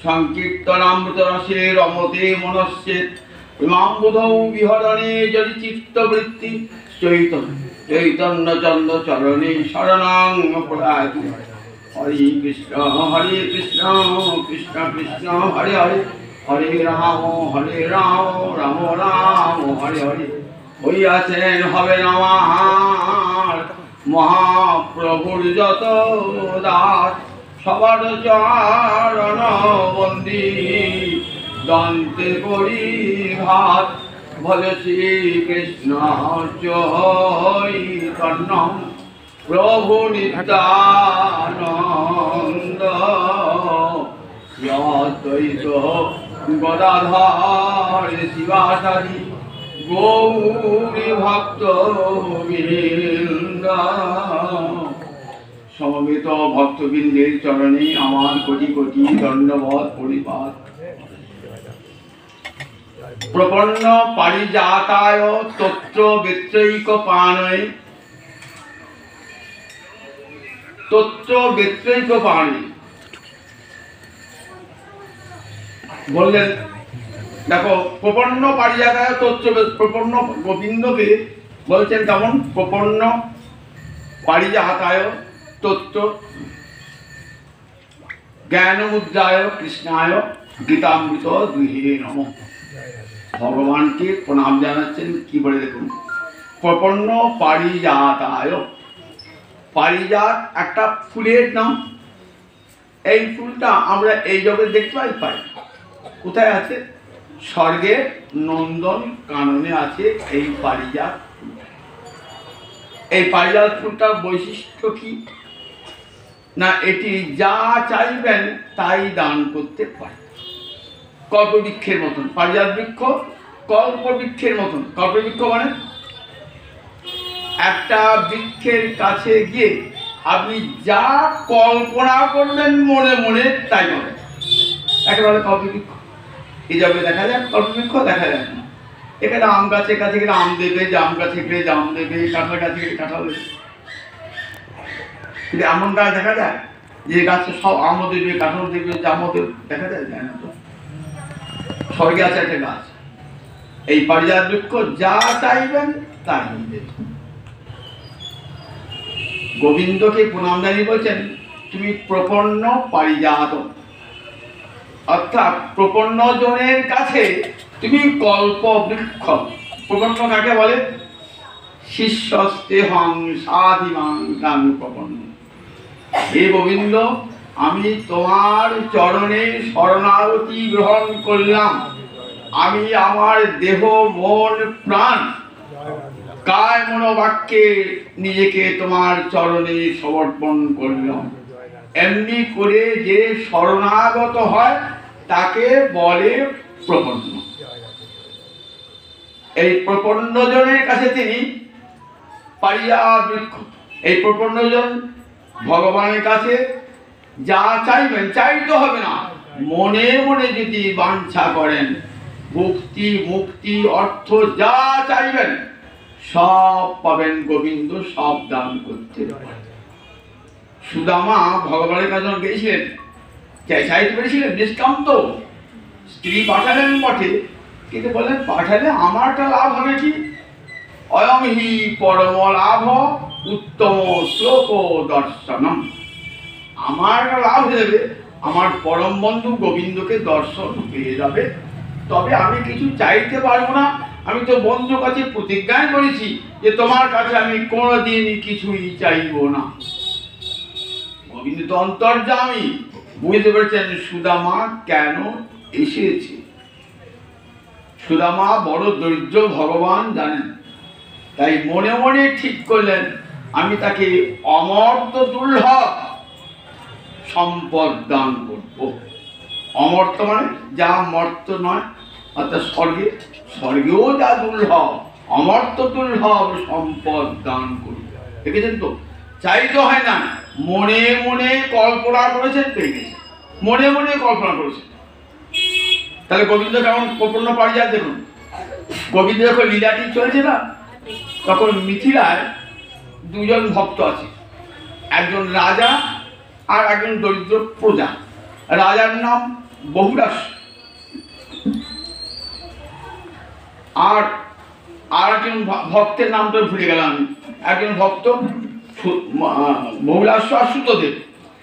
সংকীর্তনামৃত রসে রমতে মনশ্চেত ইমাম্বুধৌ বিহরণে যদি চিত্তবৃত্তি চৈতন্য চন্দ্র চরণে শরণাং প্রয়াতি। হরে কৃষ্ণ কৃষ্ণ কৃষ্ণ হরে হরে, হরে রাম রাম রাম হরে হরে। হইয়াছেন হবে আমার মহাপ্রভুর যত দাস, সবার চরণ বন্দি দন্তে করি ভাত। ভজ শ্রীকৃষ্ণ চৈতন্য প্রভু নিত্যানন্দ, অদ্বৈত গদাধর শিবাসাদি গৌরী ভক্ত বৃন্দ। সমবেত ভক্তবৃন্দের চরণে আমার কোটি কোটি দণ্ডবৎ পরিপাত। প্রপন্ন পারিজাতায় তত্র বেত্রৈক পাণয়ে, তত্র বেত্রৈক পাণে বললেন। দেখো, প্রপন্ন পারিজাতায় তত্র, প্রপন্ন গোবিন্দকে বলছেন কেমন? প্রপন্ন পারিজাতায় তত্ত্ব জ্ঞানমুদ্রায় কৃষ্ণায় গীতামৃত গৃহে নমঃ। ভগবানকে প্রণাম জানাচ্ছেন। কি বলে দেখুন, প্রপন্ন পারিজাতায়। পারিজাত একটা ফুলের নাম। এই ফুলটা আমরা এই জগতে দেখতে পাই। কোথায় আছে? স্বর্গে নন্দন কাননে আছে এই পারিজাত। এই পারিজাত ফুলটার বৈশিষ্ট্য কি না, এটি যা চাইবেন তাই দান করতে পারে। কল্পবৃক্ষের মতন পারিজাত বৃক্ষ, কল্পবৃক্ষের মতন। কল্পবৃক্ষ মানে একটা বৃক্ষের কাছে গিয়ে আপনি যা কল্পনা করবেন মনে মনে তাই হবে, একেবারে কল্পবৃক্ষ। এই যাবে দেখা যায়, কল্পবৃক্ষ দেখা যায় না। এখানে আম গাছের কাছে গেলে আম দেবে, জাম গাছে গেলে জাম দেবে, কাঁঠাল গাছে গেলে কাঁঠাল দেবে। কিন্তু এমন গাছ দেখা যায় যে গাছে সব আমও দেবে, কাঁঠাল দেবে, জামও দেবে, দেখা যায় না তো। স্বর্গে আছে একটা গাছ, এই পারিজাত বৃক্ষ যা চাইবেন তাই দেবে। গোবিন্দকে প্রণাম জানিয়ে বলছেন তুমি প্রপন্ন পারিজাত, অর্থাৎ প্রপন্ন জনের কাছে তুমি কল্প বৃক্ষ। প্রপন্ন কাকে বলে? শিষ্যস্তে হং সাধিমাং গাং প্রপন্ন। হে গোবিন্দ, আমি তোমার চরণে শরণাগতি গ্রহণ করলাম। আমি আমার দেহ মন প্রাণ কায় মনোবাক্যে নিজেকে তোমার চরণে সমর্পণ করলাম। এমনি করে যে শরণাগত হয় তাকে বলে প্রপন্ন। এই প্রপন্ন জনের কাছে তিনি পারিজাত বৃক্ষ। এই প্রপন্ন জন ভগবানের কাছে যা চাইবেন, চাইতে হবে না, মনে মনে যদি বাঞ্ছা করেন, ভক্তি মুক্তি অর্থ যা চাইবেন সব পাবেন। গোবিন্দ সব দান করতে পারেন। সুদামা ভগবানের কাছে গেছিলেন, চাইতে পেরেছিলেন নিষ্কান্ত। স্ত্রী পাঠালেন বটে, কিন্তু বললেন পাঠালে আমারটা লাভ হবে কি? অয়ং হি পরম লাভ উত্তম শ্লোক দর্শনম। আমার লাভ হয়ে যাবে, আমার পরম বন্ধু গোবিন্দকে দর্শন পেয়ে যাবে। তবে আমি কিছু চাইতে পারবো না। আমি তো বন্ধুর কাছে প্রতিজ্ঞা করেছি যে তোমার কাছে আমি কোনোদিন কিছুই চাইব না। গোবিন্দ তো অন্তর্যামী, বুঝতে পেরেছেন সুদামা কেন এসেছে। সুদামা বড় দরিদ্র, ভগবান জানেন। তাই মনে মনে ঠিক করলেন আমি তাকে অমর্ত্য দুর্লভ সম্পদ দান করব। অমর্ত্য মানে যা মর্ত্য নয়, অর্থাৎ স্বর্গেও যা দুর্লভ, অমর্ত্য দুর্লভ সম্পদ দান করব। দেখেছেন তো, চাইতে হয় না, মনে মনে কল্পনা করেছেন, পেয়ে গেছেন। মনে মনে কল্পনা করেছেন। তাহলে গোবিন্দ কেমন প্রপন্ন পারিজাত দেখুন। গোবিন্দ যখন লীলাটি চলছে না, তখন মিথিলায় দুজন ভক্ত আছে, একজন রাজা আর একজন দরিদ্র প্রজা। রাজার নাম বহুরাস। আর একজন ভক্তের নামটা ভুলে গেলাম আমি। একজন ভক্ত বহুরাস আর সুতদেব।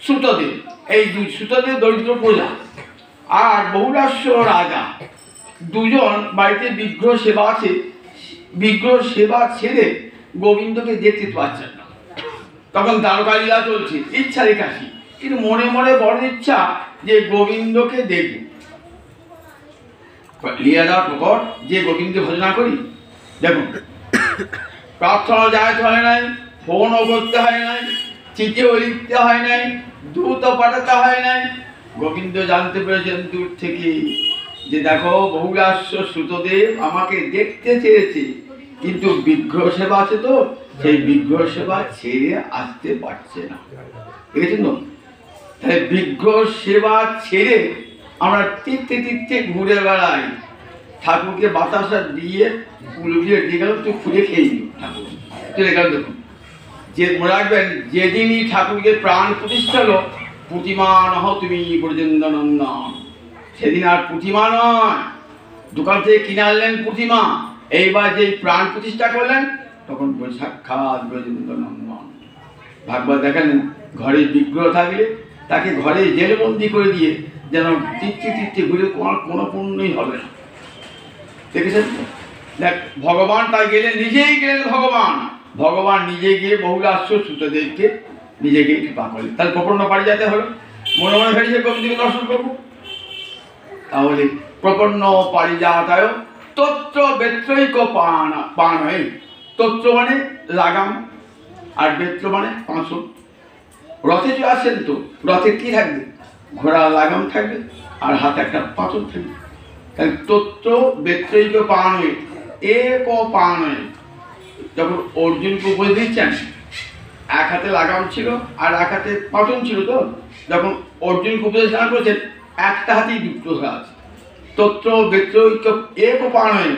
সুতদেব, এই দুই, সুতদেব দরিদ্র প্রজা আর বহুরাস্য রাজা, দুজন বাড়িতে বিগ্রহ সেবা আছে। বিগ্রহ সেবা ছেড়ে গোবিন্দকে দেখতে পাচ্ছেন না। তখন দ্বারকা লীলা চলছে, ইচ্ছা রেখাসি, কিন্তু মনে মনে বড় ইচ্ছা যে গোবিন্দকে দেখব। লীলাদার প্রকট যে গোবিন্দ ভজনা করি। দেখুন, প্রার্থনা যাইতে হয় নাই, ফোনও করতে হয় নাই, চিঠিও লিখতে হয় নাই, দূত পাঠাতে হয় নাই। গোবিন্দ জানতে পেরেছেন দূর থেকে যে দেখো বহুরাস্য সুতদেব আমাকে দেখতে চেয়েছে, কিন্তু বিগ্রহ সেবা আছে তো, সেই বিগ্রহ সেবা ছেড়ে আসতে পারছে না। দেখেছেন তো? তাহলে বিগ্রহ সেবা ছেড়ে আমরা তীর্থে তীর্থে ঘুরে বেড়াই। ঠাকুরকে বাতাসা দিয়ে ফুল দিয়ে দিয়ে গেল, তুই খুলে খেয়ে নিও ঠাকুর চলে গেল। দেখুন, যে মনে রাখবেন, যেদিনই ঠাকুরকে প্রাণ প্রতিষ্ঠা হলো, প্রতিমা নহ তুমি ব্রজেন্দ্রনন্দন, সেদিন আর প্রতিমা নয়, দোকান থেকে কিনে আনলেন প্রতিমা। এইবার যে প্রাণ প্রতিষ্ঠা করলেন, তখন সাক্ষাৎ ব্রজেন্দ্রনন্দন। ভাগবত দেখালেন, ঘরে বিগ্রহ থাকলে তাকে ঘরে জেলবন্দি করে দিয়ে যেন তীর্থে তীর্থে ঘুরে কোনো পুণ্যই হবে না। দেখেছেন? দেখ, ভগবান তাই গেলেন, নিজেই গেলেন ভগবান। ভগবান নিজে গিয়ে বহুরাস্য সুতদেবকে নিজে গিয়ে কৃপা করলেন। তাহলে প্রপন্ন পাড়ি যেতে হলো, মনে মনে ভেবেছে গোবিন্দকে দর্শন করবো। তাহলে প্রপন্ন পারিজাতায় তত্র বেত্রৈক পান হয়ে, তত্র মানে লাগাম আর বেত্র মানে পাঁচন। রথে যে আসেন তো, রথে কি থাকবে? ঘোড়া লাগাম থাকবে আর হাতে একটা পাঁচন থাকবে। তাহলে তত্র বেত্রৈক পান হয়ে, এক পান হয়ে। যখন অর্জুনকে উপদেশ দিচ্ছেন, এক হাতে লাগাম ছিল আর এক হাতে পাঁচন ছিল, তো যখন অর্জুনকে উপদেশ দান করেছেন, একটা হাতেই দুটো ধরা আছে। তত্র বেত্রৈক এক পান হয়ে,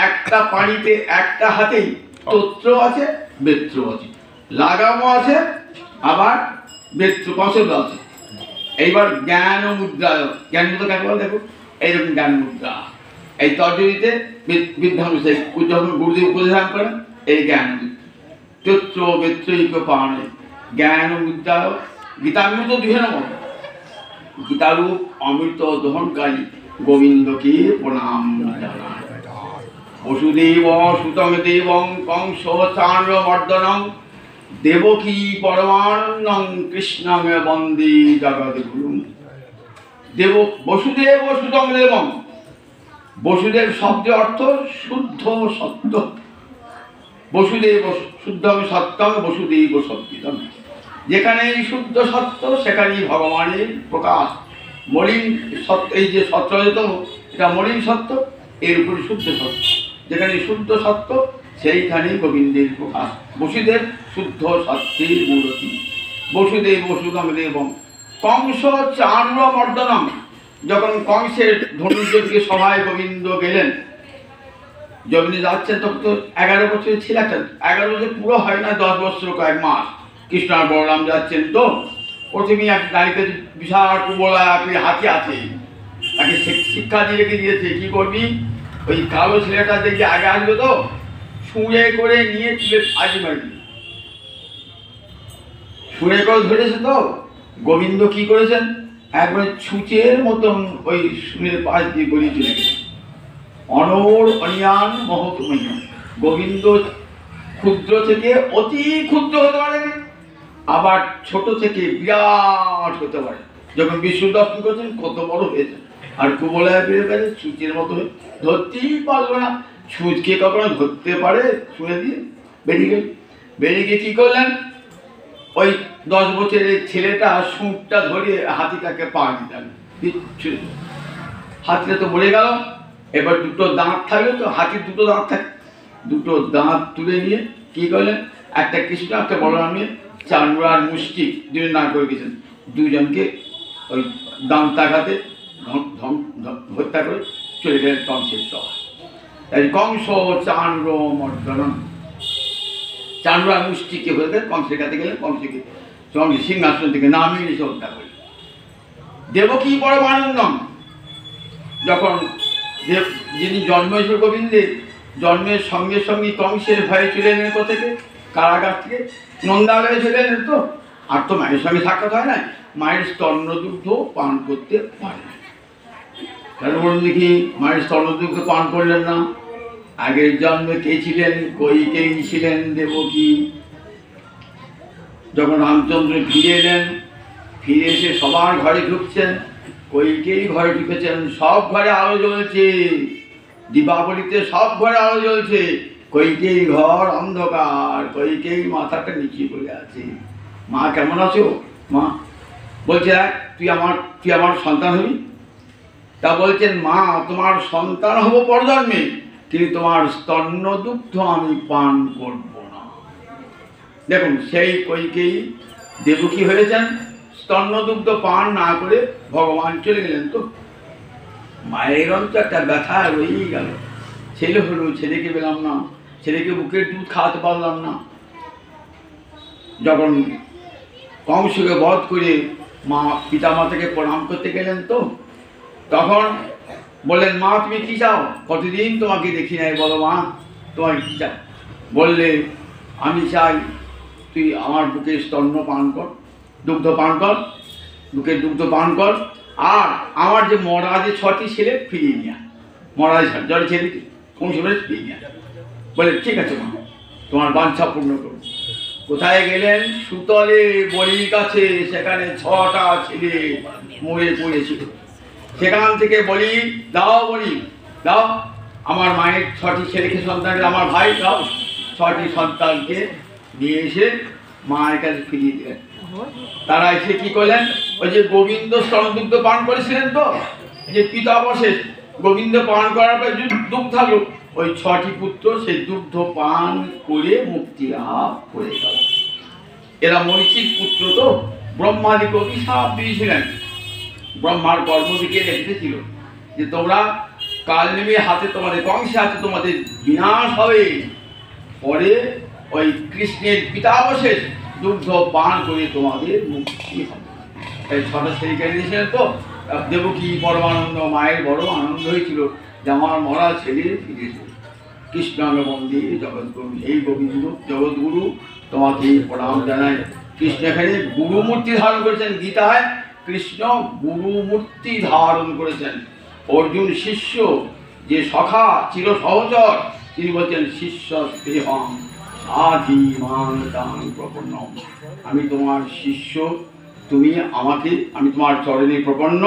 একটা পানিতে একটা হাতেই তত্র আছে, বেত্র আছে, লাগামও আছে, আবার বেত্র পাঁচন আছে। এইবার জ্ঞান মুদ্রা, জ্ঞান মুদ্রা কাকে বলে? দেখো, এইরকম জ্ঞান মুদ্রা। এই তর্জনীতে বিদ্যানুষ যখন গুরুদেব উপদেশ দান করেন, এই জ্ঞান তত্র বেত্রৈক পান জ্ঞান মুদ্রা। গীতামৃত দুহে নমঃ। গীতারূপ অমৃত দহনকারী গোবিন্দকে প্রণাম জানায়। বসুদেব সুতং দেবং কংস চান্দ্রমর্দনং দেবকী পরমানন্দং কৃষ্ণং বন্দে জগদ্গুরুং। বসুদেব সুতং দেবং, বসুদেব শব্দের অর্থ শুদ্ধ সত্য। বসুদেব শুদ্ধং সত্যং বসুদেব সত্যিতম। যেখানে শুদ্ধ সত্য, সেখানেই ভগবানের প্রকাশ। মলিন সত্য, এই যে সত্যরজতম, এটা মলিন সত্য, এর উপরে শুদ্ধ সত্য। যেখানে শুদ্ধ সত্য, সেইখানেই গোবিন্দের প্রকাশ। বসুদেব শুদ্ধ সত্যের মূর্তি। বসুদেব সুতং দেবং কংস চান্দ্রমর্দনম। যখন কংসের ধনুর্যকে সভায় গোবিন্দ গেলেন, যখন যাচ্ছেন তখন তো 11 বছরের ছিল। একটা 11 বছর পুরো হয় না, 10 বছর কয়েক মাস। কৃষ্ণ আর বলরাম যাচ্ছেন, তো প্রথমেই এক নারীকে বিশাল কুবলা হাতি আছে, তাকে শিক্ষা দিয়ে রেখে দিয়েছে, কি করবি, ওই কালো ছেলেটা দেখি আগে আসবে তো, শুঁড়ে করে নিয়ে তুলে আজই মারবি। শুঁড়ে করে ধরেছে তো, গোবিন্দ কি করেছেন, একবার ছুঁচের মতন ওই শুঁড়ের পাশ দিয়ে গড়িয়ে চলে গেছে। অনর অনিয়ান মহৎময়। গোবিন্দ ক্ষুদ্র থেকে অতি ক্ষুদ্র হতে পারেন, আবার ছোট থেকে বিরাট হতে পারে। যখন বিষ্ণু দর্শন করছেন, কত বড় হয়েছে, আর কুবলায় বেড়ে গেছে, ছুঁচের মতো হয়ে ধরতেই পারলো না। ছুঁচকে কখনো ধরতে পারে? শুনে দিয়ে বেরিয়ে গেল। বেরিয়ে গিয়ে কি করলেন, ওই 10 বছরের ছেলেটা সুঁটটা ধরিয়ে হাতিটাকে পা দিতেন। হাতিটা তো মরে গেল। এবার দুটো দাঁত থাকবে তো, হাতির দুটো দাঁত থাকে, দুটো দাঁত তুলে নিয়ে কি করলেন, একটা কৃষ্ণ একটা বলরাম নিয়ে চান্দ্র আর মুষ্টি দুজন না করে গেছেন, দুজনকে ওই দান্তাঘাতে হত্যা করে চলে গেলেন কংসের সভায়। তাই কংস চান্দ্র মর্দনম, চান্দ্র আর মুষ্টিকে হয়ে কংসের কাছে গেলেন, কংসকে সিংহাসন থেকে নামিয়ে এসে হত্যা করলেন। দেবকী পরমানন্দম যখন যিনি জন্মেশ্বর গোবিন্দের জন্মের সঙ্গে সঙ্গে কংসের ভয়ে চলে এলেন থেকে কারাগার থেকে নন্দালয়ে চলে এলেন তো, আর তো মায়ের সঙ্গে সাক্ষাৎ হয় না, মায়ের স্তন্যদুগ্ধ পান করতে পারে না। কারণ বলুন দেখি, মায়ের স্তন্যদুগ্ধ পান করলেন না। আগের জন্মে কে ছিলেন? কৈকেয়ী ছিলেন দেবকী। যখন রামচন্দ্র ফিরে এলেন, ফিরে এসে সবার ঘরে ঢুকছেন, কৈকেয়ী ঘরে ঢুকেছেন, সব ঘরে আলো জ্বলছে, দীপাবলিতে সব ঘরে আলো জ্বলছে, কৈকেয়ী ঘর অন্ধকার, কৈকেয়ী মাথাটা নিচে পড়ে আছে। মা কেমন আছো? মা বলছে তুই আমার সন্তান হবি? তা বলছেন মা তোমার সন্তান হব পরজন্মে, কিন্তু তোমার স্তন্যদুগ্ধ আমি পান করব না। দেখুন সেই কৈকেয়ী দেবকী হয়েছেন, স্তন্যদুগ্ধ পান না করে ভগবান চলে গেলেন। তো মায়ের অন্তর একটা ব্যথা রয়েই গেল, ছেলে হলো, ছেলেকে পেলাম না, ছেলেকে বুকের দুধ খাওয়াতে পারলাম না। যখন কংসকে বধ করে মা পিতামাতাকে প্রণাম করতে গেলেন, তো তখন বললেন মা তুমি কী চাও? কতদিন তোমাকে দেখি নাই, বলো মা তোমার কী চাও? বললে আমি চাই তুই আমার বুকের স্তন্য পান কর, দুগ্ধ পান কর, বুকের দুগ্ধ পান কর, আর আমার যে মরা যে 6টি ছেলে ফিরিয়ে নিয়ে, মরা ঝড় ছেলে কংস ফিরিয়ে নিয়ে। বলে ঠিক আছে মা, তোমার বাঞ্ছা পূর্ণ করো। কোথায় গেলেন? সুতলে বলির কাছে, সেখানে 6টা ছেলে মরে পড়েছিল। সেখান থেকে বলি দাও, বলি দাও, আমার মায়ের 6টি ছেলেকে সন্তানকে, আমার ভাই দাও, 6টি সন্তানকে নিয়ে এসে মায়ের কাছে ফিরিয়ে দিলেন। তারা এসে কি করলেন? ওই যে গোবিন্দ স্তনদুগ্ধ পান করেছিলেন, তো যে পিতাবশেষ গোবিন্দ পান করার পর দুগ্ধ থাকলো, ওই 6টি পুত্র সেই দুগ্ধ পান করে মুক্তি লাভ করে গেল। এরা মরিচির পুত্র, তো ব্রহ্মাদিকে অভিশাপ দিয়েছিলেন। ব্রহ্মার কর্ম দিকে রেখেছিল যে তোমরা কাল নেমে হাতে তোমাদের কংসে হাতে তোমাদের বিনাশ হবে। পরে ওই কৃষ্ণের পিতাবশেষ দুগ্ধ পান করে তোমাদের মুক্তি হবে। এই 6টা ছেলেকে দিয়েছিলেন। তো দেবকী পরমানন্দ মায়ের বড় আনন্দ হয়েছিল যে আমার মরা ছেলে ফিরেছে। কৃষ্ণাঙ্গ মন্দির জগৎগুরু, এই গোবিন্দ জগৎগুরু তোমাকে প্রণাম জানায়। কৃষ্ণ এখানে গুরু মূর্তি ধারণ করেছেন। গীতায় কৃষ্ণ গুরু মূর্তি ধারণ করেছেন। অর্জুন শিষ্য যে সখা চির সহচর, তিনি বলছেন শিষ্য স্নেহম সাধি মানতাং প্রপন্নম। আমি তোমার শিষ্য, তুমি আমাকে, আমি তোমার চরণে প্রপন্ন,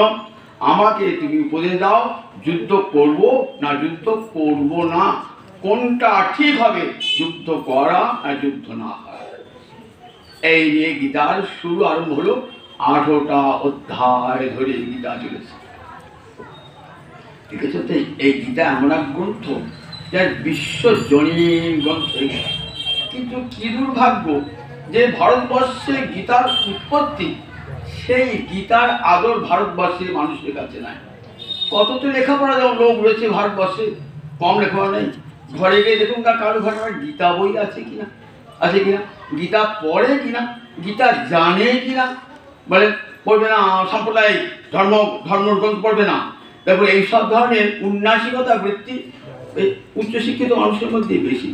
আমাকে তুমি উপদেশ দাও, যুদ্ধ করব না যুদ্ধ করব না, কোনটা ঠিক হবে, যুদ্ধ করা আর যুদ্ধ না করা। এই নিয়ে গীতার শুরু আরম্ভ হলো। 18টা অধ্যায় ধরে গীতা চলেছে। ঠিক আছে? এই গীতা এমন এক গ্রন্থ যার বিশ্বজনীন গ্রন্থ। কিন্তু কি দুর্ভাগ্য যে ভারতবর্ষে গীতার উৎপত্তি, সেই গীতার আদর ভারতবর্ষের মানুষের কাছে নাই। কত তো লেখাপড়া যেমন লোক রয়েছে ভারতবর্ষে, কম লেখাপড়া নেই। ঘরে গিয়ে দেখুন না কারো ঘরে গীতা বই আছে কিনা, আছে কিনা, গীতা পড়ে কিনা, গীতা জানে কিনা। বলে পড়বে না, সাম্প্রদায়িক ধর্মগ্রন্থ পড়বে না। তারপরে এইসব ধরনের উন্নাসিকতা বৃত্তি এই উচ্চশিক্ষিত মানুষের মধ্যে বেশি।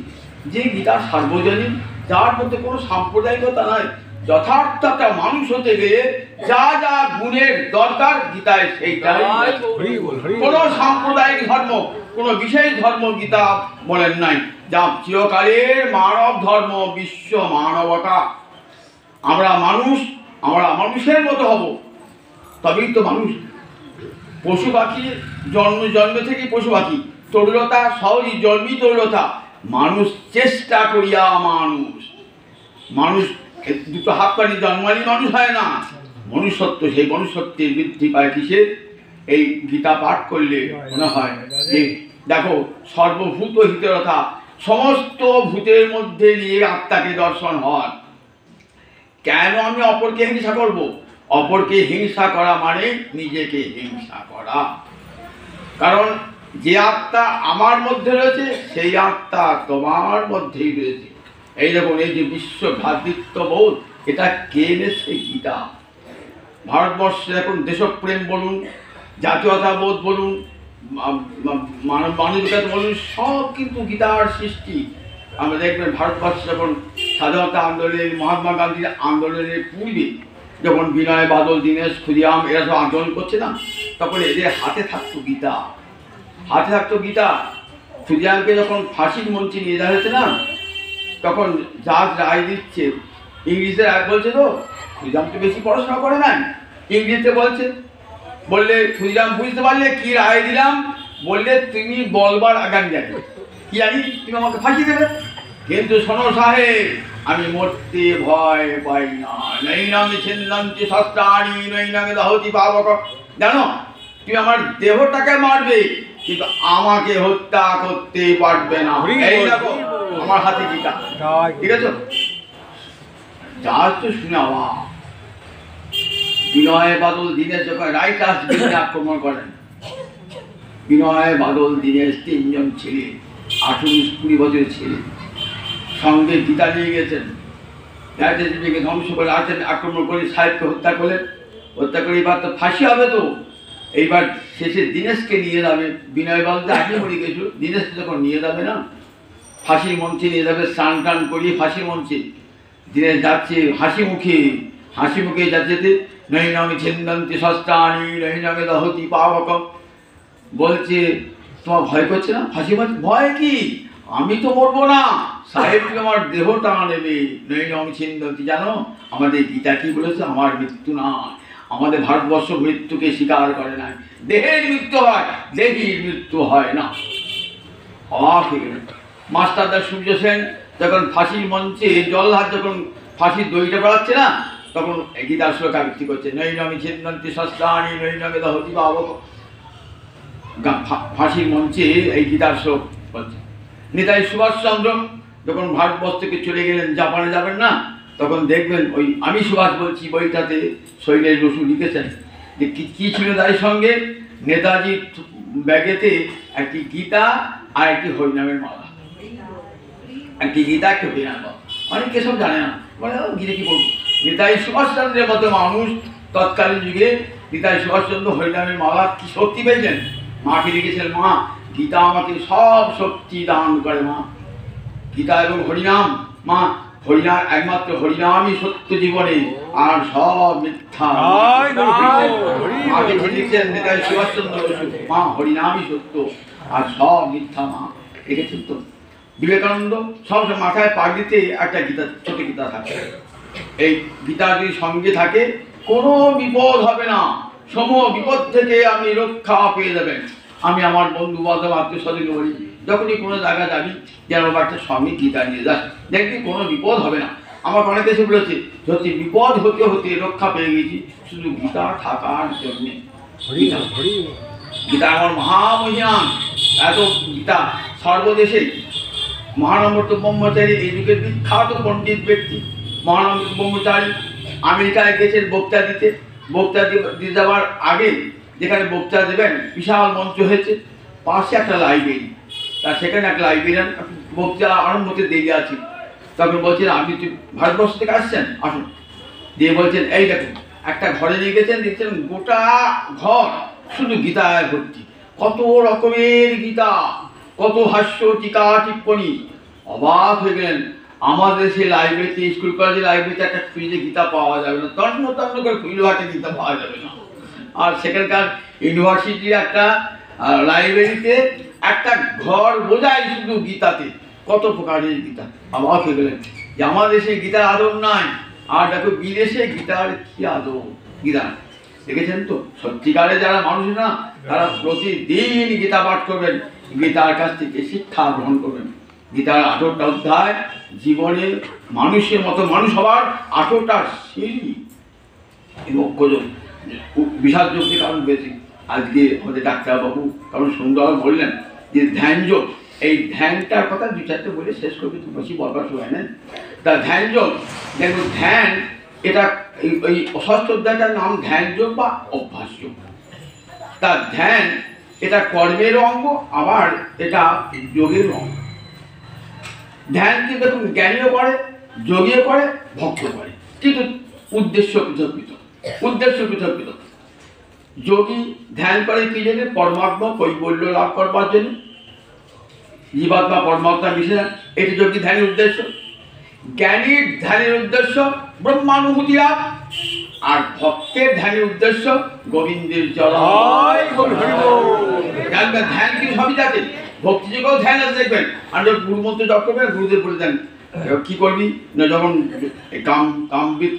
যে গীতা সার্বজনীন, যার মধ্যে কোনো সাম্প্রদায়িকতা নয়, যথার্থ একটা মানুষ হতে গেলে যা যা গুণের দরকার গীতায় সেইটাই। কোনো সাম্প্রদায়িক ধর্ম, কোনো বিশেষ ধর্ম গীতা বলেন নাই। যা চিরকালের মানব ধর্ম, বিশ্ব মানবতা। আমরা মানুষ, আমরা মানুষের মতো হব, তবেই তো মানুষ। পশু পাখি জন্ম থেকে পশু পাখি, তরুলতা সহজই জন্মই তরুলতা। মানুষ চেষ্টা করিয়া মানুষ, মানুষ দুটো হাত পানি জন্মালি মানুষ হয় না, মনুষ্যত্ব। সেই মনুষ্যত্বের বৃদ্ধি পায় কিসে? এই গীতা পাঠ করলে মনে হয় যে দেখো সর্বভূত হিতরথা, সমস্ত ভূতের মধ্যে নিয়ে আত্মাকে দর্শন হয়। কেন আমি অপরকে হিংসা করব? অপরকে হিংসা করা মানে নিজেকে হিংসা করা। কারণ যে আত্মা আমার মধ্যে রয়েছে সেই আত্মা তোমার মধ্যেই রয়েছে। এই দেখুন, এই যে বিশ্ব ভ্রাতৃত্ববোধ, এটা কে এনেছে? গীতা। ভারতবর্ষে এখন দেশপ্রেম বলুন, জাতীয়তাবোধ বলুন, মানবিকতা বলুন, সব কিন্তু গীতার সৃষ্টি। আমরা দেখবেন ভারতবর্ষ যখন স্বাধীনতা আন্দোলনের, মহাত্মা গান্ধীর আন্দোলনের পূর্বে যখন বিনয় বাদল, দীনেশ, ক্ষুদিরাম এরা সব আন্দোলন করছে না, তখন এদের হাতে থাকতো গীতা, হাতে থাকতো গীতা। ক্ষুদিরামকে যখন ফাঁসির মঞ্চে নিয়ে যাওয়া হয়েছে না, তখন জাজ রায় দিচ্ছে, ইংলিশে রায় বলছে, তো ক্ষুদিরাম তো বেশি পড়াশোনা করে নাই, ইংলিশে বলছে। বললে ক্ষুদিরাম বুঝতে পারলে কি রায় দিলাম, বললে তুমি বলবার আগাম জানি, কি জানি তুমি আমাকে ফাঁসি দেবে, কিন্তু শোনো সাহেব, আমি মরতে ভয় পাই না। নৈনামে ছিন্নন্তি শস্ত্রাণি নৈনামে দহতি পাবক। জানো, তুমি আমার দেহটাকে মারবে, কিন্তু আমাকে হত্যা করতে পারবে না। এই দেখো আমার হাতে গীতা, ঠিক আছে? জাহাজ তো শুনে অবাক। বিনয় বাদল, দীনেশ যখন রাইটার্স বিরুদ্ধে আক্রমণ করেন, বিনয় বাদল, দীনেশ তিনজন ছেলে, 18-20 বছরের ছেলে, সঙ্গে গীতা নিয়ে গেছেন। রাজনীতিকে ধ্বংস করে আক্রমণ করে সাহেবকে হত্যা করলেন। হত্যা করে এবার তো ফাঁসি হবে, তো এইবার শেষে দীনেশকে নিয়ে যাবে। বিনয় বাদল আগে মরে গেছিল, দীনেশকে যখন নিয়ে যাবে না, ফাঁসির মঞ্চে নিয়ে যাবে, স্নান টান করিয়ে ফাঁসির মঞ্চে দীনেশ যাচ্ছে হাসি মুখে যাচ্ছে। নৈনামে ছিন্দন্তি শস্ত্রাণি নৈনামে দহতি পাবক। বলছে, তোমার ভয় করছে না? ফাঁসি মারছে, ভয় কি, আমি তো মরবো না, সাহেব তুমি আমার দেহটা নেবে। নৈনামে ছিন্দন্তি। জানো আমাদের গীতা কি বলেছে? আমার মৃত্যু না, আমাদের ভারতবর্ষ মৃত্যুকে স্বীকার করে না, দেহের মৃত্যু হয়, দেহীর মৃত্যু হয় না। অবাক হয়ে গেলেন মাস্টারদা সূর্য সেন। যখন ফাঁসির মঞ্চে জল্লাদ যখন ফাঁসির দড়িটা বাড়াচ্ছে না, তখন গীতার শ্লোক আবৃত্তি করছে, নৈনামে ছিন্দন্তি শস্ত্রাণি নৈনামে দহতি পাবক। ফাঁসির মঞ্চে এই গীতার শ্লোক বলছে। নেতাজি সুভাষচন্দ্র যখন ভারতবর্ষ থেকে চলে গেলেন, জাপানে যাবেন না, তখন দেখবেন ওই আমি সুভাষ বলছি বইটাতে শৈলেশ বসু লিখেছেন যে কি ছিল তার সঙ্গে, নেতাজির ব্যাগেতে একটি গীতা আর একটি হরিনামের মালা, একটি গীতা একটি হরিনামের মালা। অনেকে সব জানে না, বলে গীতা কি বলবো। নেতাজি সুভাষচন্দ্রের মতো মানুষ তৎকালীন যুগে নেতাজি সুভাষচন্দ্র হরিনামের মালা কি শক্তি পেয়েছেন। মাকে লিখেছেন, মা গীতা আমাকে সব শক্তি দান করে, মা গীতা এবং হরিনাম, মা হরিনাম একমাত্র হরিনামই সত্য জীবনে, আর সব মিথ্যা। মাকে লিখেছেন নেতাজি সুভাষচন্দ্র বসু, মা হরিনামই সত্য আর সব মিথ্যা, মা লিখেছেন। তো বিবেকানন্দ সব মাথায় পাগড়িতে একটা গীতা, ছোট গীতা থাকে। এই গীতা যদি সঙ্গে থাকে কোনো বিপদ হবে না, সমূহ বিপদ থেকে আমি রক্ষা পেয়ে যাবেন। আমি আমার বন্ধু বান্ধব আত্মীয় স্বজন বলি, যখনই কোনো জায়গা যাবি যেন একটা সঙ্গে গীতা নিয়ে যাস, দেখবি কোনো বিপদ হবে না। আমার অনেকে এসে বলেছে, যদি বিপদ হতে হতে রক্ষা পেয়ে গেছি শুধু গীতা থাকার জন্যে। গীতা আমার মহামহিয়ান, এত গীতা সর্বদেশে। মহানম্রত ব্রহ্মচারী এই যুগের বিখ্যাত পণ্ডিত ব্যক্তি। মহানম্রত ব্রহ্মচারী আমেরিকায় গেছেন বক্তৃতা দিতে। বক্তৃতা দিতে যাওয়ার আগে যেখানে বক্তৃতা দেবেন বিশাল মঞ্চ হয়েছে, পাশে একটা লাইব্রেরি, তার সেখানে একটা লাইব্রেরিয়ান বক্তৃতা আরম্ভ হতে দেরি আছে। তখন বলছেন, আপনি ভারতবর্ষ থেকে আসছেন, আসুন। দিয়ে বলছেন, এই দেখুন একটা ঘরে নিয়ে গেছেন, দেখছেন গোটা ঘর শুধু গীতায় ভর্তি, কত রকমের গীতা, কত হাস্য টিকা টিপ্পণী। অবাক হয়ে গেলেন। আমাদের সেই লাইব্রেরিতে, স্কুল কলেজের লাইব্রেরিতে একটা খুঁজে গীতা পাওয়া যাবে না, তন্ন তন্ন করে খুঁজলেও একটা গীতা পাওয়া যাবে না। আর সেখানকার ইউনিভার্সিটির একটা লাইব্রেরিতে একটা ঘর বোঝায় শুধু গীতাতে, কত প্রকারের গীতা। অবাক হয়ে গেলেন যে আমাদের দেশে গীতার আদর নাই, আর দেখো বিদেশে গীতার কি আদর। গীতা দেখেছেন তো, সত্যিকারে যারা মানুষ না তারা প্রতিদিন গীতা পাঠ করবেন, গীতার কাছ থেকে শিক্ষা গ্রহণ করবেন। গীতার 18টা অধ্যায় জীবনে মানুষের মতো মানুষ হওয়ার 18টা সিঁড়ি। বিশাল যোগের কারণ বেশি। আজকে আমাদের ডাক্তারবাবু কারণ সুন্দর বললেন যে ধ্যান যোগ, এই ধ্যানটার কথা 2-4টে বলে শেষ করবে, তো বেশি বলবার সময় নেই। তা ধ্যান যোগ, দেখুন ধ্যান এটা এই ষষ্ঠ অধ্যায়টার নাম ধ্যান যোগ বা অভ্যাস যোগ। তা ধ্যান এটা কর্মের অঙ্গ, আবার এটা যোগের অঙ্গ। ধ্যানকে দেখুন জ্ঞানীও করে, যোগীও করে, ভক্ত করে, কিন্তু উদ্দেশ্য পৃথক পৃথক। উদ্দেশ্য পৃথক পৃথক। যোগী ধ্যান করে কি জন্য? পরমাত্মা কৈবল্য লাভ করবার জন্য, জীবাত্মা পরমাত্মা মিশে যায়, এটি যোগী ধ্যানের উদ্দেশ্য। জ্ঞানীর ধ্যানের উদ্দেশ্য ব্রহ্মানুভূতি লাভ, আর ভক্তের ধ্যানের উদ্দেশ্য গোবিন্দের জয়। ধ্যান কি সবই থাকে, ভক্তি যুগেও ধ্যান আছে দেখবেন। আর যখন গুরুমন্ত্র জপ করবেন, গুরুদেব বলে দেন কি করবি না, যখন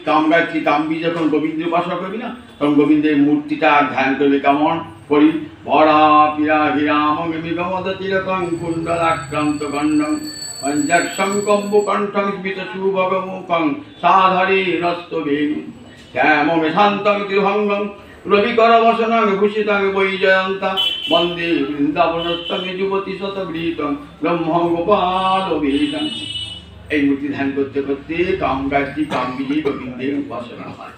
কামগায়ত্রী কাম্বি যখন গোবিন্দের উপাসনা করবি না, তখন গোবিন্দের মূর্তিটা ধ্যান করবে। কেমন করি? ভরা পিরা হিরামং বিগমদ তিলকং কুণ্ডলাক্রান্ত গণ্ডং পঞ্চাক্ষং কম্বু কণ্ঠং স্মিত সুভগমুখং সাধারী নস্ত বেণু শ্যামং শান্তং তিরুভঙ্গং রবিকর বসনং ভূষিতং বৈজয়ন্তা বন্দে বৃন্দাবনস্তং যুবতী শতবৃতং ব্রহ্ম গোপাল বেদং। এই মূর্তি ধ্যান করতে করতে কামগায়ত্রী কাম্বিনী গোবিন্দের উপাসনা হয়।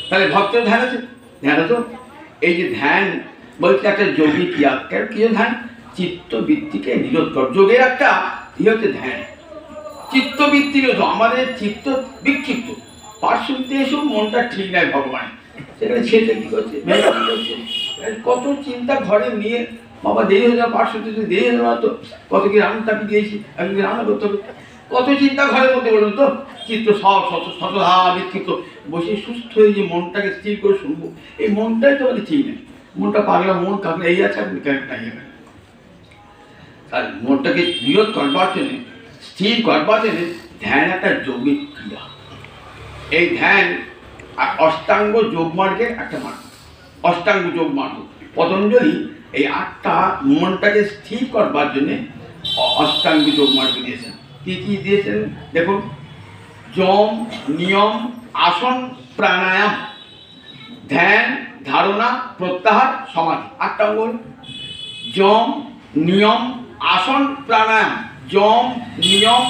তাহলে ভক্তের ধ্যান আছে, ধ্যান আছে। এই যে ধ্যান বলতে একটা যোগী ক্রিয়া, কি ধ্যান? চিত্তবৃত্তিকে নিরোধ কর। যোগের একটা ই হচ্ছে ধ্যান। চিত্তবৃত্তিকে, আমাদের চিত্ত বিক্ষিপ্ত, পাঠ শুনতে এসেও মনটা ঠিক নাই ভগবান, সেখানে ছেলে কি করছে, মেয়েটা কি করছে, কত চিন্তা ঘরে নিয়ে, বাবা দেরি হয়ে যাওয়া, পাঠ শুনতে দেরি হয়ে যাওয়া, তো কত কি রান্না তাকে দিয়েছি, একদিন রান্না করতে হবে, কত চিন্তা ঘরের মধ্যে বলুন তো। চিত্ত সব শতধা বিক্ষিপ্ত, বসে সুস্থ হয়ে যে মনটাকে স্থির করে শুনবো, এই মনটাই তো আমাদের ঠিক নেই। মনটা পাগলা, মন কাগলা, এই আছে আপনি নাই হবে। তাই মনটাকে নিরোধ করবার জন্য, স্থির করবার জন্য ধ্যান একটা যৌগিক ক্রিয়া। এই ধ্যান অষ্টাঙ্গ যোগমার্গের একটা মার্গ, অষ্টাঙ্গ যোগ মার্গ। পতঞ্জলি এই 8টা মনটাকে স্থির করবার জন্য অষ্টাঙ্গ যোগ মার্গ দিয়েছেন। কি কি দিয়েছেন দেখুন? যম, নিয়ম, আসন, প্রাণায়াম, ধ্যান, ধারণা, প্রত্যাহার, সমাধি। 8টা অঙ্গ। যম, নিয়ম, আসন, প্রাণায়াম। যম, নিয়ম,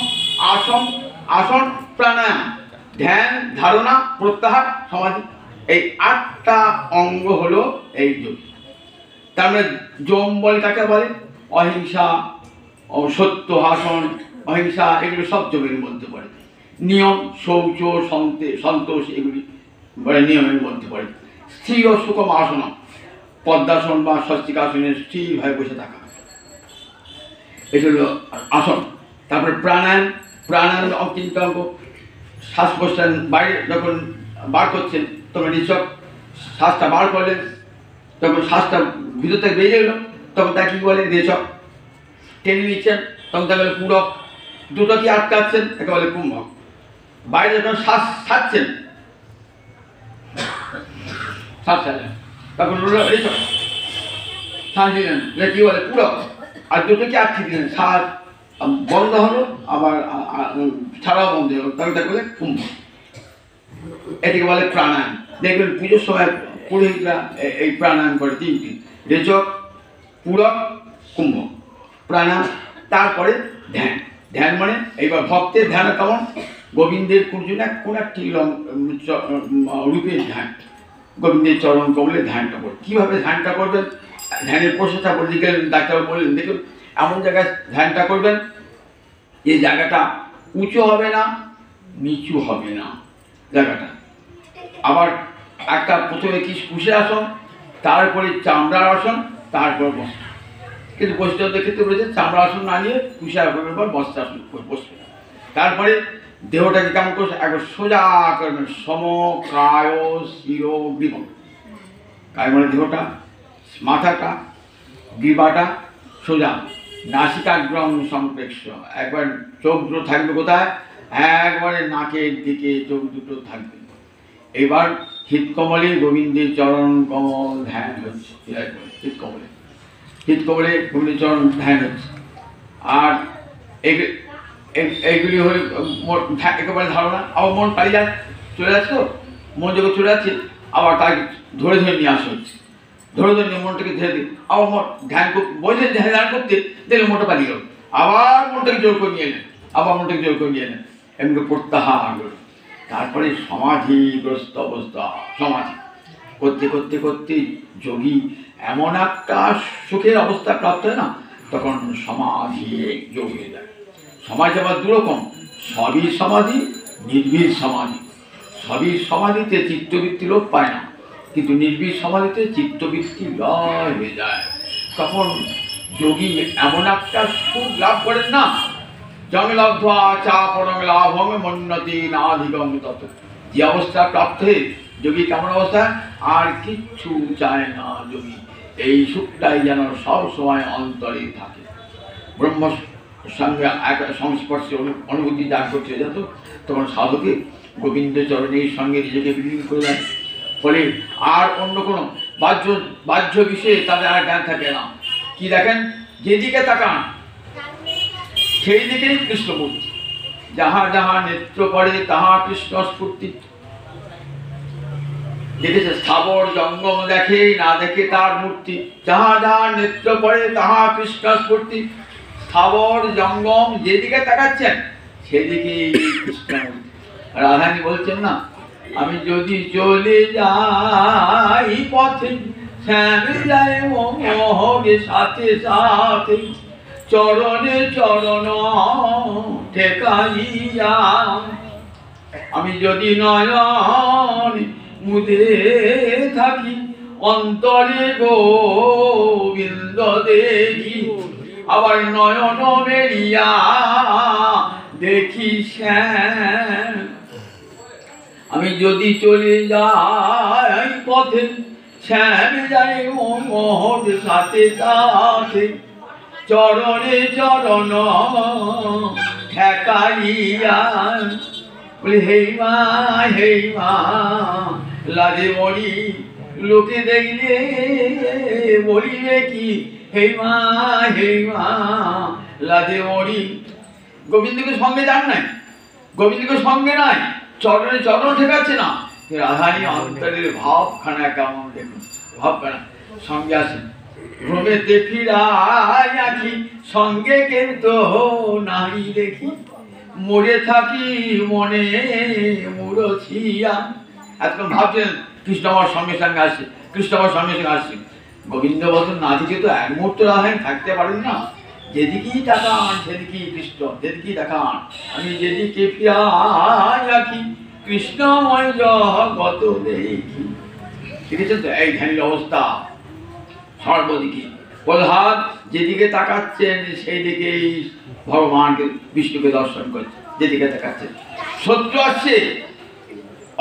আসন, প্রাণায়াম, ধ্যান, ধারণা, প্রত্যাহার, সমাধি। এই 8টা অঙ্গ হলো এই যোগ। তার মানে যম বলে কাকে বলে? অহিংসা, সত্য হাসন, অহিংসা, এগুলো সব যোগের মধ্যে পড়ে। নিয়ম, শৌচ, সন্তোষ, এগুলি বলে নিয়মের মধ্যে পড়ে। স্থির ও সুখম আসন, পদ্মাসন বা স্বস্তিকাসনে স্থিরভাবে বসে থাকা, এটা হলো আসন। তারপরে প্রাণায়াম, প্রাণায়াম অত্যন্ত অঙ্গ। শ্বাস প্রশ্বাস বাইরে যখন বার করছেন, তখন ঋষভ শ্বাসটা বার করলেন, তখন শ্বাসটা ভিতর থেকে বেরিয়ে গেল, তখন তাকে কী বলে? রেচক। টেনে নিচ্ছেন, তখন তাকে বলে পূরক। দুটো কি আটকাচ্ছেন, তাকে বলে কুম্ভক। বাইরে যখন শ্বাস ছাড়ছেন, শ্বাস ছাড়লেন, তখন রেচক। শ্বাস দিলেন, এটা কী বলে? পূরক। আর দুটো কি আটকে দিলেন, শ্বাস বন্ধ হলো, আবার ছাড়াও বন্ধ হলো, তখন তাকে বলে কুম্ভ। এটাকে বলে প্রাণায়াম। দেখবেন পুজোর সময় পুরোহিতরা এই প্রাণায়াম করে 3টি: রেচক, পূরক, কুম্ভ, প্রাণায়াম। তারপরে ধ্যান। ধ্যান মানে এইবার ভক্তের ধ্যান কেমন? গোবিন্দের কোন একটি রূপে ধ্যান, গোবিন্দের চরণ কমলে ধ্যানটা করবে। কীভাবে ধ্যানটা করবেন? ধ্যানের প্রসেসটা বলে গেলেন, ডাক্তার বললেন, দেখুন এমন জায়গায় ধ্যানটা করবেন যে জায়গাটা উঁচু হবে না, নিচু হবে না জায়গাটা। আবার একটা প্রথমে কি কুশে আসন, তারপরে চামড়ার আসন, তারপর বস্ত্র। কিন্তু বৈষ্ণবদের ক্ষেত্রে বলেছে চামড়া আসন না নিয়ে কুশে আসনের পর বস্ত্র আসন বসবে। তারপরে দেহটাকে কেমন করছে? একবার সোজা করবেন, সম কায় শিরো গ্রীব। কায় মানে দেহটা, মাথাটা, গ্রীবাটা সোজা, নাসিকাগ্রম সম্প্রেক্ষ। একবার চোখ দুটো থাকবে কোথায়? একবারে নাকের দিকে চোখ দুটো থাকবে। এবার হৃৎকমলে গোবিন্দের চরণ কমল ধ্যান হচ্ছে। হৃৎকমলে গোবিন্দের চরণ ধ্যান হচ্ছে। আর এইগুলি হয়ে একেবারে ধারণা। আবার মন পালিয়ে যায়, চলে যাচ্ছে, তো মন যখন চলে যাচ্ছে আবার তাকে ধরে নিয়ে আসা হচ্ছে। ধরে নিয়ে মনটাকে ধরে দিই, আবার মন ধ্যান বসে ধ্যান করতে দেখলে মনটা পালিয়ে গেল, আবার মনটাকে জোর করে নিয়ে এলেন, আবার মনটাকে জোর করে নিয়ে এলেন, এমনি প্রত্যাহার করলেন। তারপরে সমাধিগ্রস্ত অবস্থা। সমাধি করতে করতে করতে যোগী এমন একটা সুখের অবস্থা প্রাপ্ত হয় না, তখন সমাধি যোগ হয়ে যায়। সমাধি আবার দুরকম, সবই সমাধি, নির্বিল সমাধি। সবই সমাধিতে চিত্তবৃত্তি লোপ পায় না, কিন্তু নির্বিষ সমাধিতে চিত্তবৃত্তি লয় হয়ে যায়। তখন যোগী এমন একটা সুখ লাভ করেন না, জঙ্গলব্ধা চা পরং লাভং মন্নতি নাধিগম তত। যে অবস্থা প্রাপ্ত হয়ে যোগী কেমন অবস্থা, আর কিচ্ছু চায় না যোগী, এই সুখটাই যেন সব সময় অন্তরে থাকে। ব্রহ্ম সঙ্গে এক সংস্পর্শে অনুভূতি দান করতে যেত, তখন সাধকে গোবিন্দ চরণের সঙ্গে নিজেকে বিলীন করে দেয়। ফলে আর অন্য কোনো বাহ্য বিষয়ে তাদের আর জ্ঞান থাকে না। কি দেখেন, যেদিকে তাকান সেই দিকেই কৃষ্ণমূর্তি, যাহা যাহা নেত্র পড়ে তাহা কৃষ্ণ স্ফূর্তি। দেখেছে, স্থাবর জঙ্গম দেখে না দেখে তার মূর্তি, যাহা যাহা নেত্র পড়ে তাহা কৃষ্ণ স্ফূর্তি। স্থাবর জঙ্গম যেদিকে তাকাচ্ছেন সেদিকেই কৃষ্ণমূর্তি। রাধানী বলছেন না, আমি যদি চলে যাই পথে শ্যাম যায় মোহরে সাথে সাথে, চরণে চরণ ঠেকাইয়া। আমি যদি নয়ন মুদে থাকি অন্তরে গোবিন্দ দেখি, আবার নয়ন মেলিয়া দেখি শ্যাম। আমি যদি চলে যাই পথে শ্যাম যায় মোহর সাথে সাথে, চরণে চরণ ঠেকাইয়া। বলি হেই মা লাজে মরি, লোকে দেখলে বলিবে কি, হেই মা লাজে মরি। গোবিন্দকে সঙ্গে যান নাই, গোবিন্দকে সঙ্গে নাই, চরণে চরণ ঠেকাচ্ছে না। রাধানী অন্তরের ভাবখানা কেমন দেখুন, ভাবখানা সঙ্গে আসেন। ভ্রমেতে ফিরাই আঁখি সঙ্গে কিন্তু নাই দেখি, মরে থাকি মনে মুরছিয়া। এতক্ষণ ভাবছেন কৃষ্ণ আমার সঙ্গে সঙ্গে আসছে, কৃষ্ণ আমার সঙ্গে সঙ্গে আসছে। গোবিন্দ বচন না দিকে তো এক মুহূর্ত রাধানী থাকতে পারেন না। যেদিকেই তাকান সেদিকেই কৃষ্ণ, যেদিকেই দেখান। আমি যেদিকে ফিরাই আঁখি কৃষ্ণময় জগত দেখি। দেখেছেন তো এই ধ্যানের অবস্থা সর্বদিকে। প্রহ্লাদ যেদিকে তাকাচ্ছেন সেই দিকেই ভগবানকে বিষ্ণুকে দর্শন করছে, যেদিকে তাকাচ্ছেন। শত্রু আসছে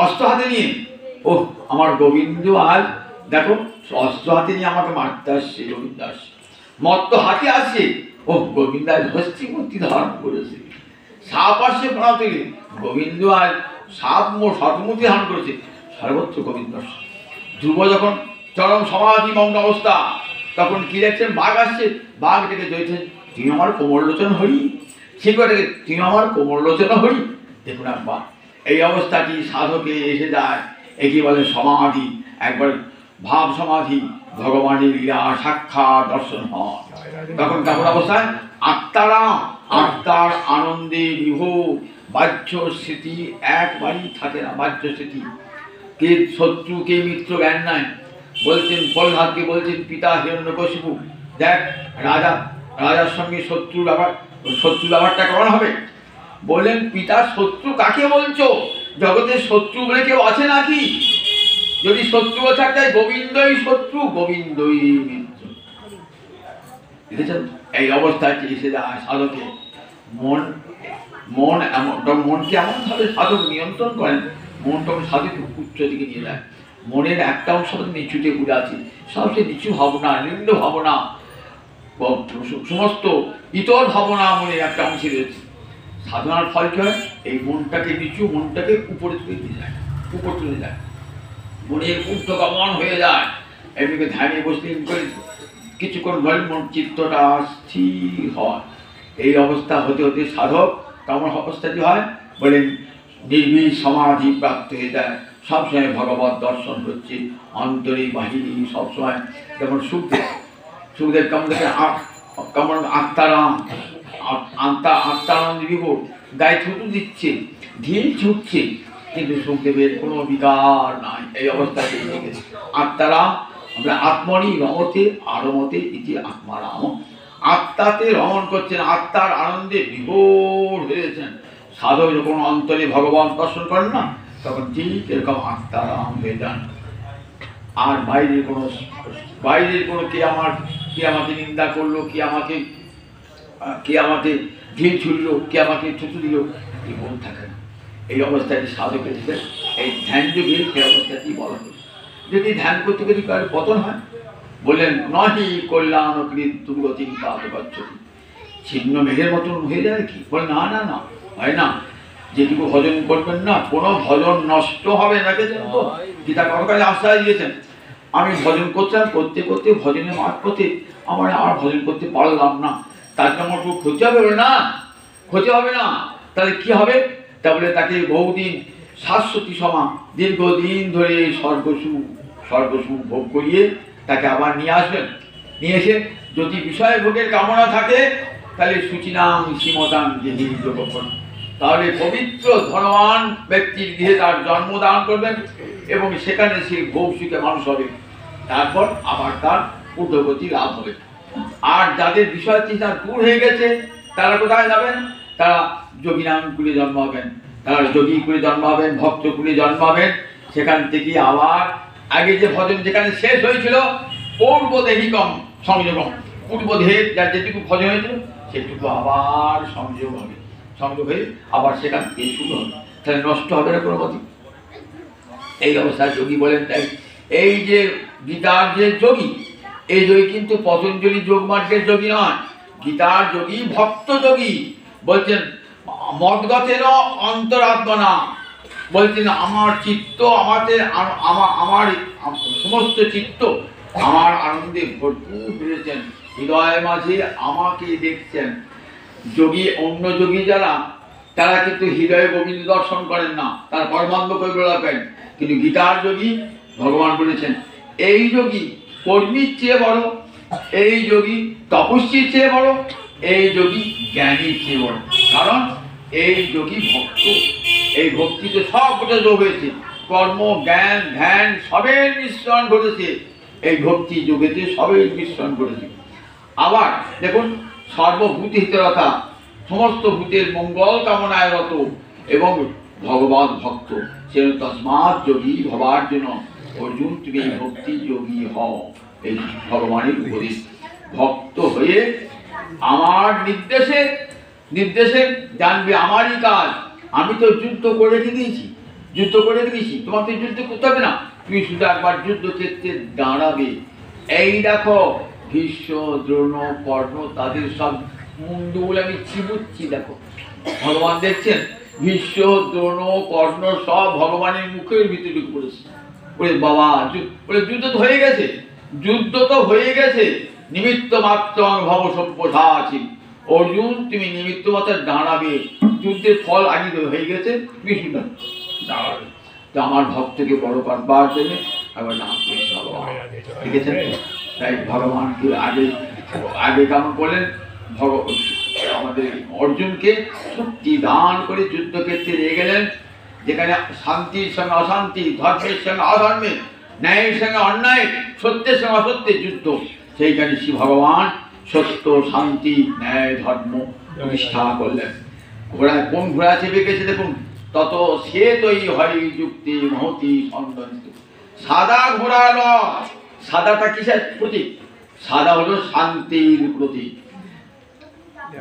অস্ত্র হাতে নিয়ে, ও আমার গোবিন্দ আজ দেখো অস্ত্র হাতে নিয়ে আমাকে মারতে আসছে, গোবিন্দ আসছে। মত্ত হাতে আসছে, ও গোবিন্দ আজ হস্তি মূর্তি ধারণ করেছে। সাপ আসছে প্রাণ থেকে, গোবিন্দ আজ সাপ সৎমূর্তি ধারণ করেছে। সর্বত্র গোবিন্দ আসছে। ধ্রুব যখন চরম সমাধি মগ্ন অবস্থা, তখন কি দেখছেন, বাঘ আসছে। বাঘ থেকে জয়ছেন, তুমি আমার কোমরলোচন হরি। সিংহ থেকে, তুমি আমার কোমরলোচন হরি। দেখুন একবার এই অবস্থাটি সাধকে এসে যায়, একে বলে সমাধি। একবার ভাব সমাধি, ভগবানের লীলা সাক্ষাৎ দর্শন হয়। তখন কেমন অবস্থায়, আত্মারাম, আত্মার আনন্দে বিভোর। বাহ্য স্মৃতি একবারই থাকে না, বাহ্য স্মৃতি। কে শত্রু কে মিত্র জ্ঞান নাই। বলছেন প্রহ্লাদকে বলছেন পিতা হিরণ্যকশিপু, দেখ রাজার সঙ্গে শত্রুর ব্যাপারটা কেমন হবে। বললেন পিতা শত্রু কাকে বলছো, জগতের শত্রু বলে কেউ আছে নাকি? যদি শত্রু থাকে গোবিন্দই শত্রু, গোবিন্দই মিত্র। দেখেছেন এই অবস্থায় এসে যায় সাধকে। মনকে এমন ভাবে সাধক নিয়ন্ত্রণ করেন, মনটাকে সাধক উচ্চ দিকে নিয়ে যায়। মনের একটা অংশ নিচুতে ঘুরে আছে, সবচেয়ে নিচু ভাবনা, নিম্ন ভাবনা, সমস্ত ইতর ভাবনা মনের একটা অংশে রয়েছে। সাধনার ফল কি হয়, এই মনটাকে নিচু, মনটাকে উপরে তুলে দিয়ে যায়, উপর তুলে যায়। মনের ঊর্ধ্বগমন হয়ে যায়। এদিকে ধ্যানে বসলে কিছুক্ষণ ধরে মন চিত্তটা স্থির হয়। এই অবস্থা হতে হতে সাধক কেমন অবস্থাটি হয় বলেন, নির্বিষ সমাধি প্রাপ্ত হয়ে যায়। সবসময় ভগবত দর্শন হচ্ছে অন্তরে বাহিনী, সবসময়। যেমন সুখদেব কেমন দেখে, কেমন আত্মারাম বিভোর, গায়ে ছুটু দিচ্ছে, ঢিল ছুটছে, কিন্তু সুখদেবের কোনো বিকার নাই। এই অবস্থায় আত্মারাম, আমরা আত্মনি রমতে আরমতে ইতি আত্মারাম। আত্মাতে রমণ করছেন, আত্মার আনন্দে বিভোর হয়েছেন। সাধক যখন অন্তরে ভগবান দর্শন করেন না, তখন ঠিক এরকম আত্মারাম হয়ে যান। আর বাইরের কোনো কে আমাকে নিন্দা করলো, কে আমাকে ঢিল ছুড়লো, কে আমাকে থুতু দিল, এই মন থাকে না। এই অবস্থাটি সাধকের এই ধ্যান যোগে সেই অবস্থাটি বলা হলো। যদি ধ্যান করতে করতে কারো পতন হয়, বললেন নহি কল্যাণ কৃত দুর্গতি কাতগচ্ছতি, ছিন্ন মেঘের মতন হয়ে যায় কি? বলে না না না, হয় না। যেটুকু ভজন করবেন না, কোনো ভজন নষ্ট হবে না। দেখেছেন তো গীতা কাছে আশ্বাস দিয়েছেন, আমি ভজন করছিলাম, করতে করতে ভজনের মারফতে আমার আর ভজন করতে পারলাম না, তার জন্য আমার খুব ক্ষতি হবে। বলে না, ক্ষতি হবে না। তাহলে কি হবে? তাহলে তাকে বহুদিন শাশ্বতী সমা দীর্ঘদিন ধরে স্বর্গসুখ ভোগ করিয়ে তাকে আবার নিয়ে আসবেন। নিয়ে এসে যদি বিষয় ভোগের কামনা থাকে, তাহলে সুচিনাম শ্রীমতাং গেহি যোগফল, তাহলে পবিত্র ধনবান ব্যক্তির গৃহে তার জন্মদান করবেন এবং সেখানে সে ভোগ সুখে মানুষ হবে। তারপর আবার তার ঊর্ধ্বগতি লাভ হবে। আর যাদের বিষয় চিন্তা দূর হয়ে গেছে, তারা কোথায় যাবেন? তারা যোগীনাম কুলে জন্মাবেন, তারা যোগী কুলে জন্মাবেন, ভক্ত কুলে জন্মাবেন। সেখান থেকে আবার আগে যে ভজন যেখানে শেষ হয়েছিল, পূর্বদেহিকম সংযোগম, পূর্বদেহের যার যেটুকু ভজন হয়েছিল সেটুকু আবার সংযোগ হবে, সংযোগ হয়ে আবার সেখান থেকে শুরু হবে। তাহলে নষ্ট হবে না কোনো মতে। এই অবস্থায় যোগী বলেন, তাই এই যে গীতার যে যোগী, এই যোগী কিন্তু পতঞ্জলি যোগমার্গের যোগী নয়, গীতার যোগী ভক্ত যোগী। বলছেন মদগতের অন্তরাত্মনা, বলছেন আমার চিত্ত, আমার সমস্ত চিত্ত আমার আনন্দে ভরপুর হয়েছেন, হৃদয়ের মাঝে আমাকে দেখছেন। যোগী, অন্য যোগী যারা, তারা কিন্তু হৃদয়ে গোবিন্দ দর্শন করেন না, তারা পরমাত্ম কৈবল্য পান। কিন্তু গীতার যোগী ভগবান বলেছেন, এই যোগী কর্মীর চেয়ে বড়, এই যোগী তপস্বীর চেয়ে বড়, এই যোগী জ্ঞানীর চেয়ে বড়। কারণ এই যোগী ভক্ত, এই ভক্তিতে সবটা যোগ হয়েছে, কর্ম জ্ঞান ধ্যান সবের মিশ্রণ ঘটেছে। এই ভক্তি যোগেতে সবের মিশ্রণ ঘটেছে। আবার দেখুন, সর্বভূত হিতরতা, সমস্ত ভূতের মঙ্গল কামনায় রত এবং ভগবান ভক্ত, সে তসমাৎ যোগী হবার জন্য অর্জুন তুমি ভক্তি যোগী হও। এই ভগবানের উপদেশ। ভক্ত হয়ে আমার নির্দেশে জানবে আমারই কাজ। আমি তো যুদ্ধ করে দিয়েছি, তোমার তো যুদ্ধ করতে হবে না, তুমি শুধু একবার যুদ্ধক্ষেত্রে দাঁড়াবে। এই দেখো ভীষ্ম, দ্রোণ, কর্ণ, তাদের সব মুন্ডুগুলো আমি চিবুচ্ছি। দেখো ভগবান দেখছেন, ভীষ্ম, দ্রোণ, কর্ণ সব ভগবানের মুখের ভিতরে ঢুকে পড়েছে। বলে বাবা, বলে যুদ্ধ তো হয়ে গেছে, নিমিত্ত মাত্র ভব সভ্যতা আছে। অর্জুন তুমি নিমিত্ত মাত্র দাঁড়াবে, যুদ্ধের ফল আগে হয়ে গেছে, তুমি শুধু দাঁড়াবে। তো আমার ভক্তকে বড় করবার জন্য আবার নাম করেছে ভগবান, ঠিক আছে? তাই ভগবানকে আগে কেমন করলেন, আমাদের অর্জুনকে শক্তি দান করে যুদ্ধক্ষেত্রে নিয়ে গেলেন, যেখানে শান্তির সঙ্গে অশান্তি, ধর্মের সঙ্গে অধর্মে, ন্যায়ের সঙ্গে অন্যায়, সত্যের সঙ্গে অসত্যের যুদ্ধ। সেইখানে শ্রী ভগবান সত্য, শান্তি, ন্যায়, ধর্ম প্রতিষ্ঠা করলেন। ঘোড়ায় কোন ঘোড়া চেপে গেছে দেখুন, তত সে তৈ হরি যুক্তি মহতি সন্দন্ত। সাদা ঘোড়া নয়, সাদাটা কিসের প্রতীক? সাদা হলো শান্তির প্রতীক।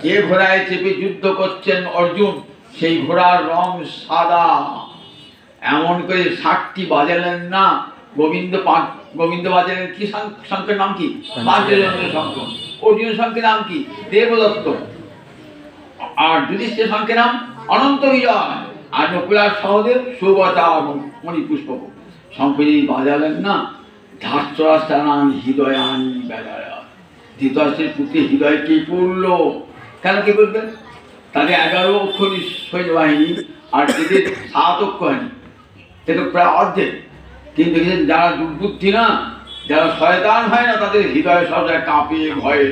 যে ঘোড়ায় চেপে যুদ্ধ করছেন অর্জুন, সেই ঘোড়ার রং সাদা। এমন করে 60টি বাজালেন না, গোবিন্দ বাজালেন কি শঙ্খের নাম কি? পাঞ্চজন্যের শঙ্খ। অর্জুনের শঙ্খের নাম কি? দেবদত্ত। আর যুধিষ্ঠির শঙ্খের নাম অনন্ত বিজয়। আর নকুলার সহদেব সুবতা মণিপুষ্পক। শঙ্খ যদি বাজালেন না, ধার্তরাষ্ট্রানাং হৃদয়ানি বেলায়, ধৃতরাষ্ট্রের পুত্রে হৃদয় কে পড়ল? কেন কে বলবেন? তাদের 11 অক্ষরী সৈন্যবাহিনী, আর এদের 7 অক্ষরী, সে তো প্রায় অর্ধেক। কিন্তু যারা দুর্বুদ্ধি না, যারা শয়তান হয় না, তাদের হৃদয় সব কাঁপে, ভয়ে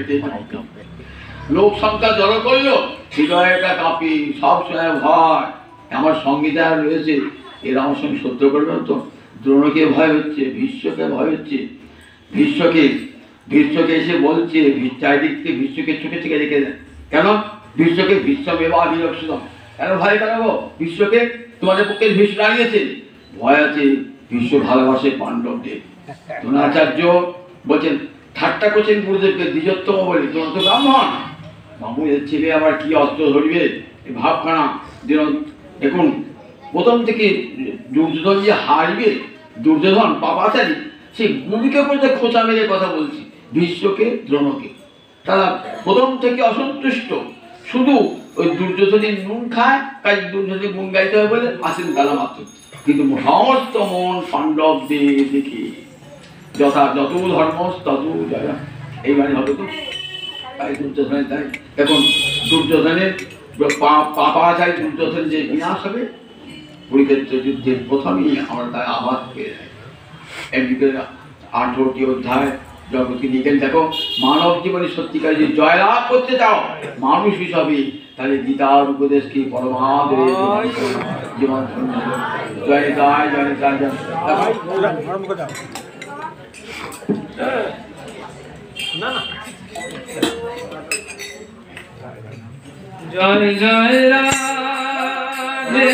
লোক সংখ্যা জড়ো করলো, হৃদয়টা কাঁপে, সব সময় ভয়। আমার সঙ্গে যারা রয়েছে এরা আমার সঙ্গে সত্য করবে তো। দ্রোণকে ভয় হচ্ছে, ভীষ্মকে ভয় হচ্ছে। ভীষ্মকে এসে বলছে, চারিদিক থেকে ভীষ্মকে চোখে থেকে রেখে দেন। কেন? ভীষ্মকে ভীষ্ম বিবাহ বিলক্ষিত। কেন ভয় করাবো? ভীষ্মকে তোমাদের পক্ষে ভীষ্ম দাঁড়িয়েছে, ভয় আছে, ভীষ্ম ভালোবাসে পাণ্ডবদের। দ্রোণাচার্য বলছেন, ঠাট্টা করছেন গুরুদেবকে, দ্বিজোত্তম বলে, তোমরা তো ব্রাহ্মণ, বাবুদের ছেলে আবার কি অস্ত্র ধরবে, এই ভাবখানা। দেখুন প্রথম থেকে দুর্যোধন যে হারবে, দুর্যোধন পাপাচারী, সে গুরুকে বলতে খোঁচা মেরে কথা বলছি, ভীষ্মকে দ্রোণকে। তারা প্রথম থেকে অসন্তুষ্ট, শুধু ওই দুর্যোধনের নুন খায়, তাই দুর্যোধনের গুণ গাইতে হবে বলে আসেন তারা মাত্র। কিন্তু সমস্ত মন পাণ্ডবদের দেখে যত ধর্ম তত জয়, এইবারে হবে তো। তাই দুর্যোধনের, তাই এখন দুর্যোধনের পাপাচারী দুর্যোধন যে বিনাশ হবে, কুরুক্ষেত্র যুদ্ধের প্রথমেই আমরা তাই আবাদ পেয়ে যাই। একদিকে 18টি অধ্যায় জগৎকে লিখেন। দেখো, মানব জীবনে সত্যিকার যে জয়লাভ করতে চাও মানুষ হিসাবে, তাহলে গীতার উপদেশকে পরমাদরে জীবন জয় জয় জয় জয় জয়। জয় জয় রাধে